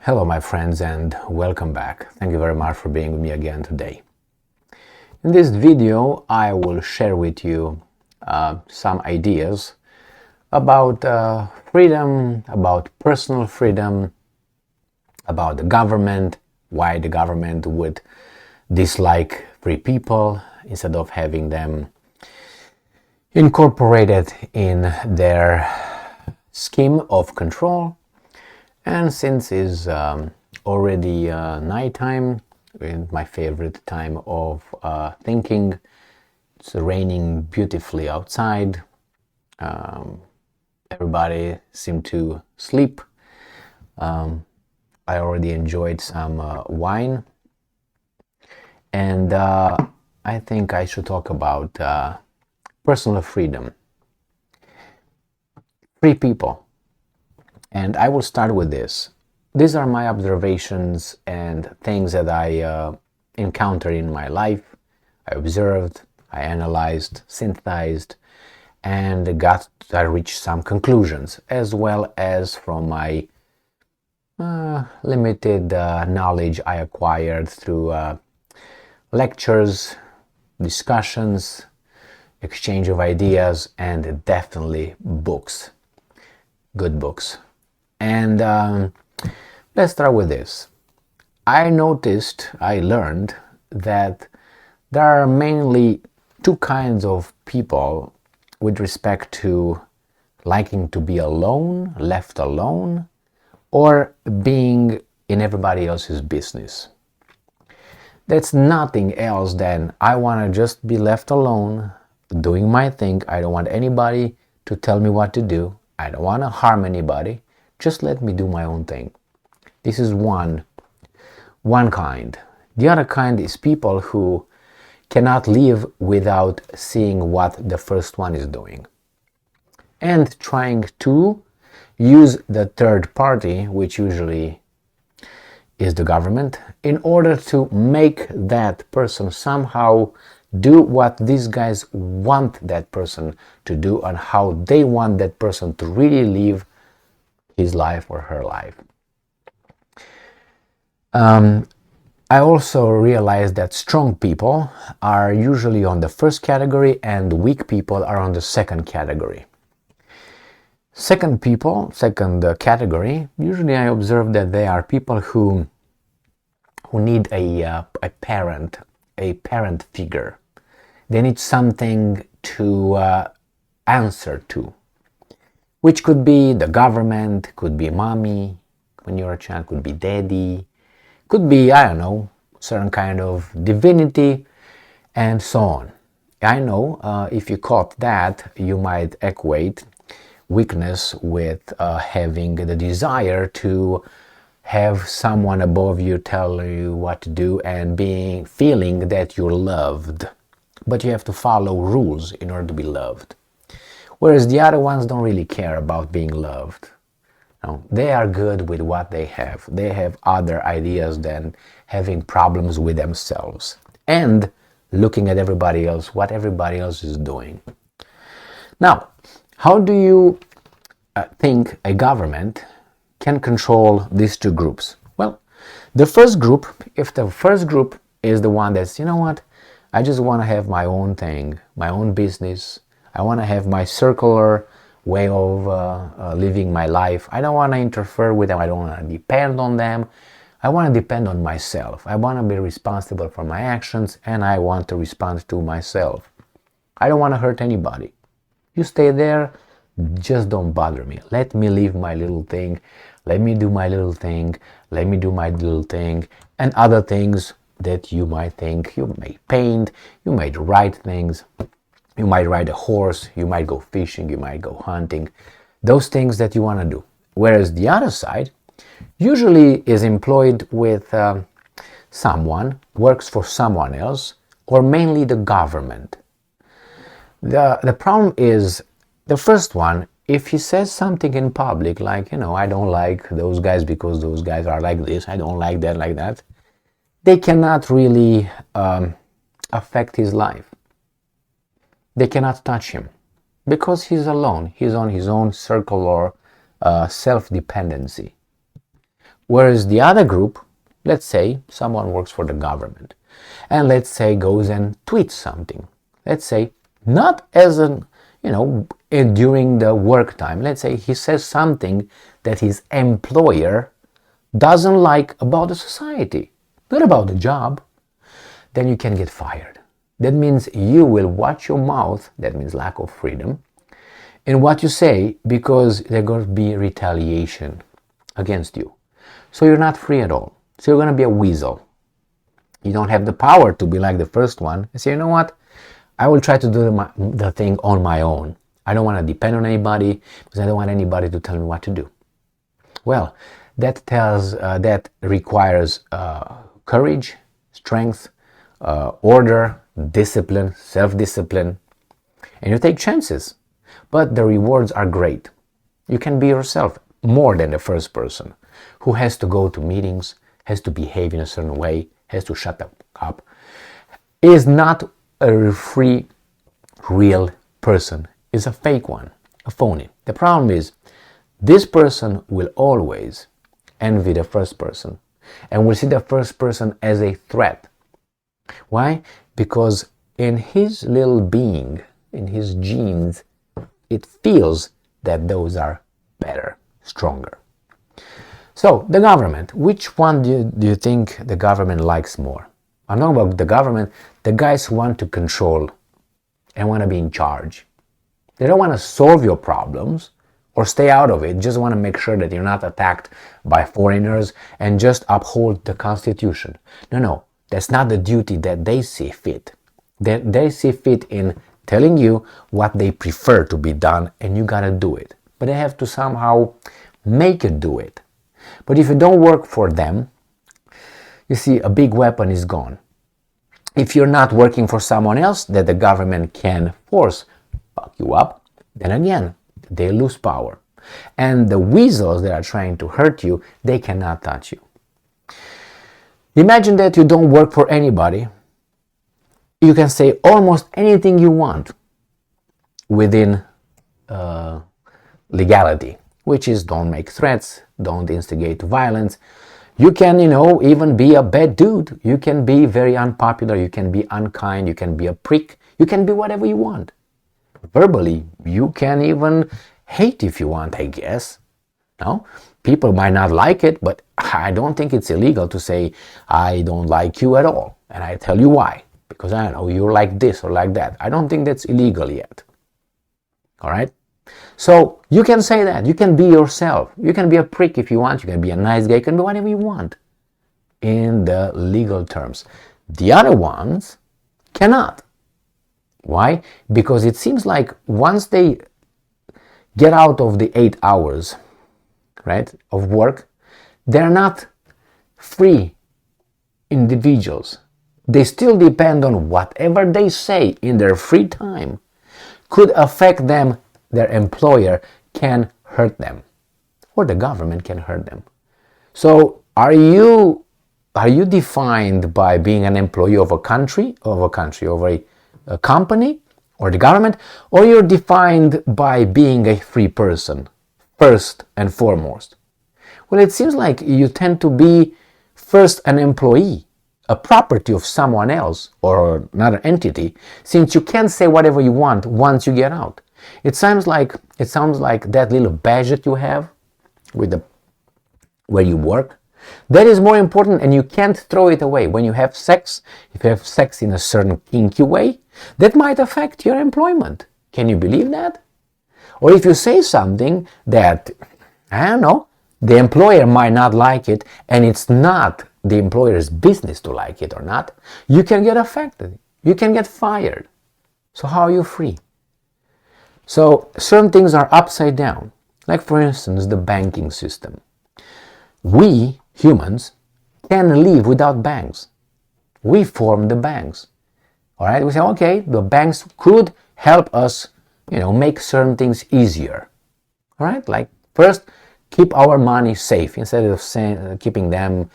Hello my friends and welcome back. Thank you very much for being with me again today. In this video I will share with you some ideas about freedom, about personal freedom, about the government, why the government would dislike free people instead of having them incorporated in their scheme of control. And since it's already nighttime, my favorite time of thinking, it's raining beautifully outside, everybody seemed to sleep. I already enjoyed some wine, and I think I should talk about personal freedom. Free people. And I will start with this. These are my observations and things that I encountered in my life. I observed, I analyzed, synthesized, and I reached some conclusions, as well as from my limited knowledge I acquired through lectures, discussions, exchange of ideas, and definitely books. Good books. And let's start with this. I learned that there are mainly two kinds of people with respect to liking to be alone, left alone, or being in everybody else's business. That's nothing else than I want to just be left alone, doing my thing. I don't want anybody to tell me what to do. I don't want to harm anybody. Just let me do my own thing. This is one kind. The other kind is people who cannot live without seeing what the first one is doing, and trying to use the third party, which usually is the government, in order to make that person somehow do what these guys want that person to do and how they want that person to really live his life or her life. I also realized that strong people are usually on the first category and weak people are on the second category. Second category, usually I observe that they are people who need a parent figure. They need something to answer to, which could be the government, could be mommy when you're a child, could be daddy, could be, I don't know, certain kind of divinity, and so on. I know if you caught that, you might equate weakness with having the desire to have someone above you tell you what to do and feeling that you're loved. But you have to follow rules in order to be loved. Whereas the other ones don't really care about being loved. No, they are good with what they have. They have other ideas than having problems with themselves and looking at everybody else, what everybody else is doing. Now, how do you think a government can control these two groups? Well, the first group, if the first group is the one that's, you know what, I just want to have my own thing, my own business. I want to have my circular way of living my life. I don't want to interfere with them. I don't want to depend on them. I want to depend on myself. I want to be responsible for my actions and I want to respond to myself. I don't want to hurt anybody. You stay there, just don't bother me. Let me live my little thing. Let me do my little thing. Let me do my little thing. And other things that you might think. You may paint, you might write things. You might ride a horse, you might go fishing, you might go hunting. Those things that you want to do. Whereas the other side usually is employed with someone, works for someone else, or mainly the government. The problem is the first one, if he says something in public, like, I don't like those guys because those guys are like this, I don't like that, they cannot really affect his life. They cannot touch him because he's alone. He's on his own circle or self-dependency. Whereas the other group, let's say someone works for the government, and let's say goes and tweets something. Let's say not as an, during the work time. Let's say he says something that his employer doesn't like about the society, not about the job. Then you can get fired. That means you will watch your mouth. That means lack of freedom in what you say, because there's going to be retaliation against you. So you're not free at all. So you're going to be a weasel. You don't have the power to be like the first one and say, you know what, I will try to do the thing on my own. I don't want to depend on anybody because I don't want anybody to tell me what to do. Well, that requires courage, strength, order, discipline, self-discipline, and you take chances. But the rewards are great. You can be yourself more than the first person who has to go to meetings, has to behave in a certain way, has to shut up, is not a free, real person, is a fake one, a phony. The problem is, this person will always envy the first person and will see the first person as a threat. Why? Because in his little being, in his genes, it feels that those are better, stronger. So, the government, which one do you think the government likes more? I'm talking about the government, the guys who want to control and want to be in charge. They don't want to solve your problems or stay out of it, just want to make sure that you're not attacked by foreigners and just uphold the Constitution. No, that's not the duty that they see fit. They see fit in telling you what they prefer to be done, and you gotta do it. But they have to somehow make you do it. But if you don't work for them, you see, a big weapon is gone. If you're not working for someone else that the government can force fuck you up, then again, they lose power. And the weasels that are trying to hurt you, they cannot touch you. Imagine that you don't work for anybody. You can say almost anything you want within legality, which is don't make threats, don't instigate violence. You can, even be a bad dude. You can be very unpopular. You can be unkind. You can be a prick. You can be whatever you want. Verbally, you can even hate if you want, I guess. No? People might not like it, but I don't think it's illegal to say, I don't like you at all. And I tell you why. Because I know you're like this or like that. I don't think that's illegal yet. All right? So you can say that. You can be yourself. You can be a prick if you want. You can be a nice guy. You can be whatever you want in the legal terms. The other ones cannot. Why? Because it seems like once they get out of the 8 hours, right, of work, they're not free individuals. They still depend on whatever they say in their free time could affect them. Their employer can hurt them, or the government can hurt them. So are you defined by being an employee of a company, a company, or the government, or you're defined by being a free person, first and foremost? Well, it seems like you tend to be first an employee, a property of someone else or another entity, since you can't say whatever you want once you get out. It sounds like that little badge that you have with where you work. That is more important, and you can't throw it away. When you have sex, if you have sex in a certain kinky way, that might affect your employment. Can you believe that? Or if you say something that, I don't know, the employer might not like it, and it's not the employer's business to like it or not, you can get affected. You can get fired. So how are you free? So certain things are upside down. Like, for instance, the banking system. We, humans, can live without banks. We form the banks. All right? We say, okay, the banks could help us, make certain things easier. All right? Like, first, keep our money safe instead of keeping them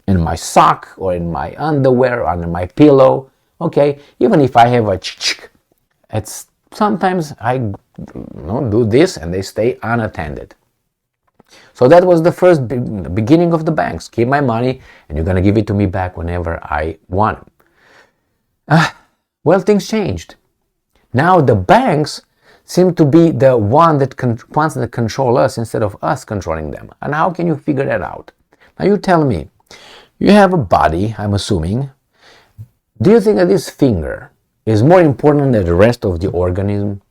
in my sock or in my underwear or under my pillow. Okay? Even if I have a it's sometimes I do this and they stay unattended. So that was the first beginning of the banks. Keep my money and you're going to give it to me back whenever I want. Well, things changed. Now the banks seem to be the ones that control us instead of us controlling them. And how can you figure that out? Now you tell me, you have a body, I'm assuming. Do you think that this finger is more important than the rest of the organism?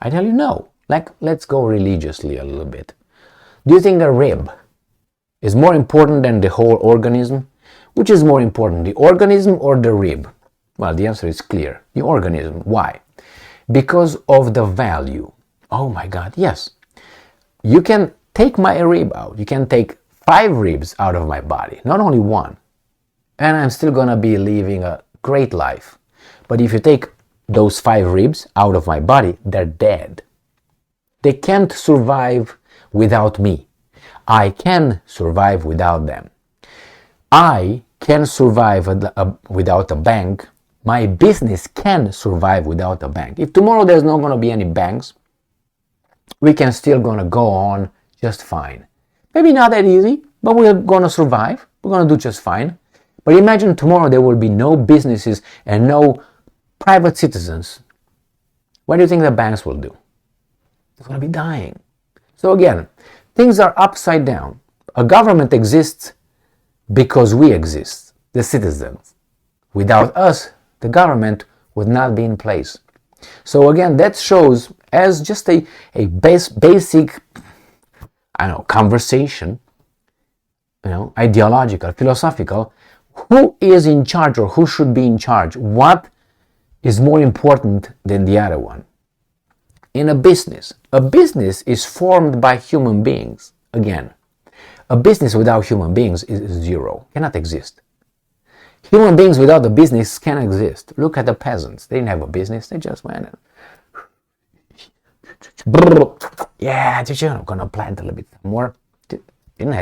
I tell you no. Like, let's go religiously a little bit. Do you think a rib is more important than the whole organism? Which is more important, the organism or the rib? Well, the answer is clear. The organism. Why? Because of the value. Oh my God, yes. You can take my rib out. You can take 5 ribs out of my body, not only 1. And I'm still gonna be living a great life. But if you take those 5 ribs out of my body, they're dead. They can't survive without me. I can survive without them. I can survive without a bank. My business can survive without a bank. If tomorrow there's not going to be any banks, we can still going to go on just fine. Maybe not that easy, but we're going to survive. We're going to do just fine. But imagine tomorrow there will be no businesses and no private citizens. What do you think the banks will do? They're going to be dying. So again, things are upside down. A government exists because we exist, the citizens. Without us, the government would not be in place. So again, that shows as just a basic, conversation, ideological, philosophical, who is in charge or who should be in charge? What is more important than the other one? In a business is formed by human beings. Again, a business without human beings is zero, cannot exist. Human beings without a business can exist. Look at the peasants. They didn't have a business. They just went and I'm gonna plant a little bit more. You didn't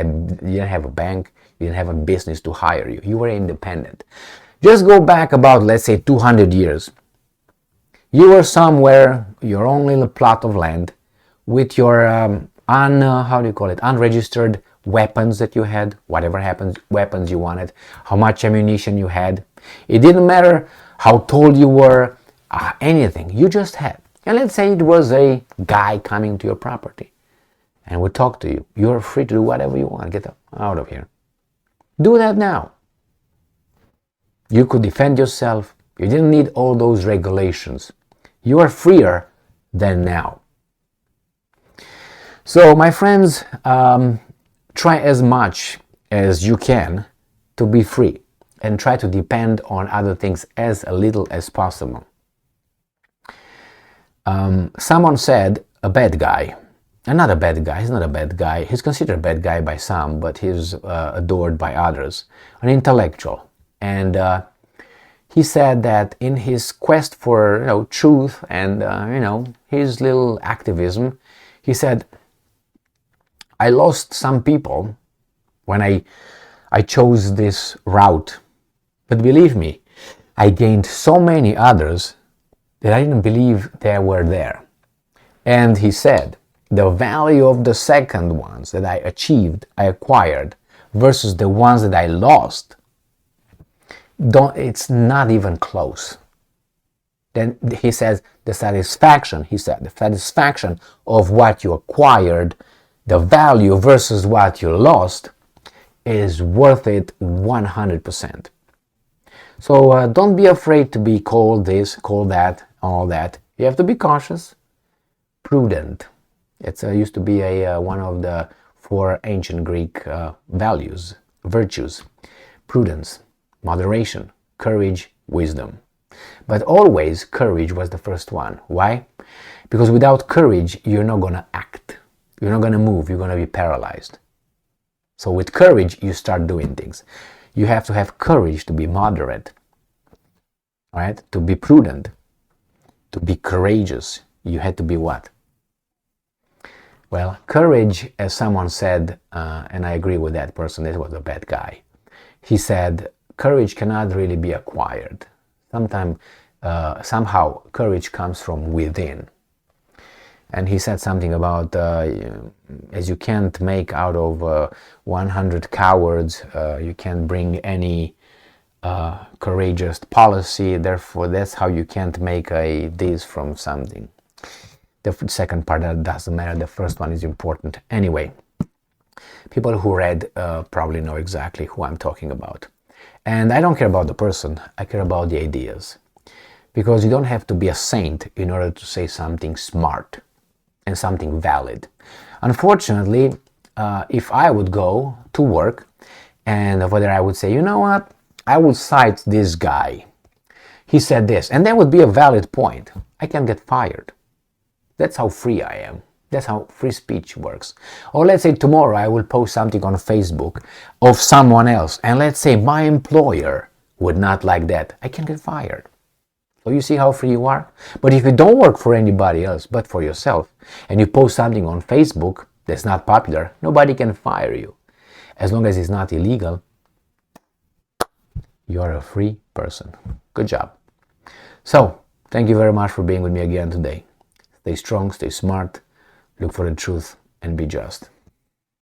have a bank. You didn't have a business to hire you. You were independent. Just go back about, let's say, 200 years. You were somewhere, your own little plot of land, with your unregistered weapons that you had, whatever weapons you wanted, how much ammunition you had. It didn't matter how tall you were, anything. You just had. And let's say it was a guy coming to your property and would talk to you. You're free to do whatever you want. Get out of here. Do that now. You could defend yourself. You didn't need all those regulations. You are freer than now. So, my friends, try as much as you can to be free and try to depend on other things as little as possible. Someone said a bad guy, not a bad guy, he's not a bad guy, he's considered a bad guy by some, but he's adored by others, an intellectual. And he said that in his quest for truth and his little activism, he said, I lost some people when I chose this route, but believe me, I gained so many others that I didn't believe they were there. And he said, the value of the second ones that I acquired, versus the ones that I lost, it's not even close. Then he says, the satisfaction of what you acquired, the value versus what you lost, is worth it 100%. So don't be afraid to be called this, called that, all that. You have to be cautious, prudent. It used to be one of the 4 ancient Greek virtues: prudence, moderation, courage, wisdom. But always courage was the first one. Why? Because without courage, you're not going to act. You're not going to move. You're going to be paralyzed. So with courage, you start doing things. You have to have courage to be moderate, right? To be prudent, to be courageous. You had to be what? Well, courage, as someone said, and I agree with that person, it was a bad guy. He said, courage cannot really be acquired. Somehow, courage comes from within. and he said something about as you can't make out of 100 cowards, you can't bring any courageous policy, therefore that's how you can't make a this from something. The second part, that doesn't matter, the first one is important. Anyway, people who read probably know exactly who I'm talking about. And I don't care about the person, I care about the ideas. Because you don't have to be a saint in order to say something smart and something valid. Unfortunately, if I would go to work and whether I would say, you know what, I would cite this guy. He said this, and that would be a valid point. I can get fired. That's how free I am. That's how free speech works. Or let's say tomorrow I will post something on Facebook of someone else, and let's say my employer would not like that. I can get fired. So you see how free you are? But if you don't work for anybody else but for yourself, and you post something on Facebook that's not popular, nobody can fire you. As long as it's not illegal, you're a free person. Good job. So, thank you very much for being with me again today. Stay strong, stay smart, look for the truth, and be just.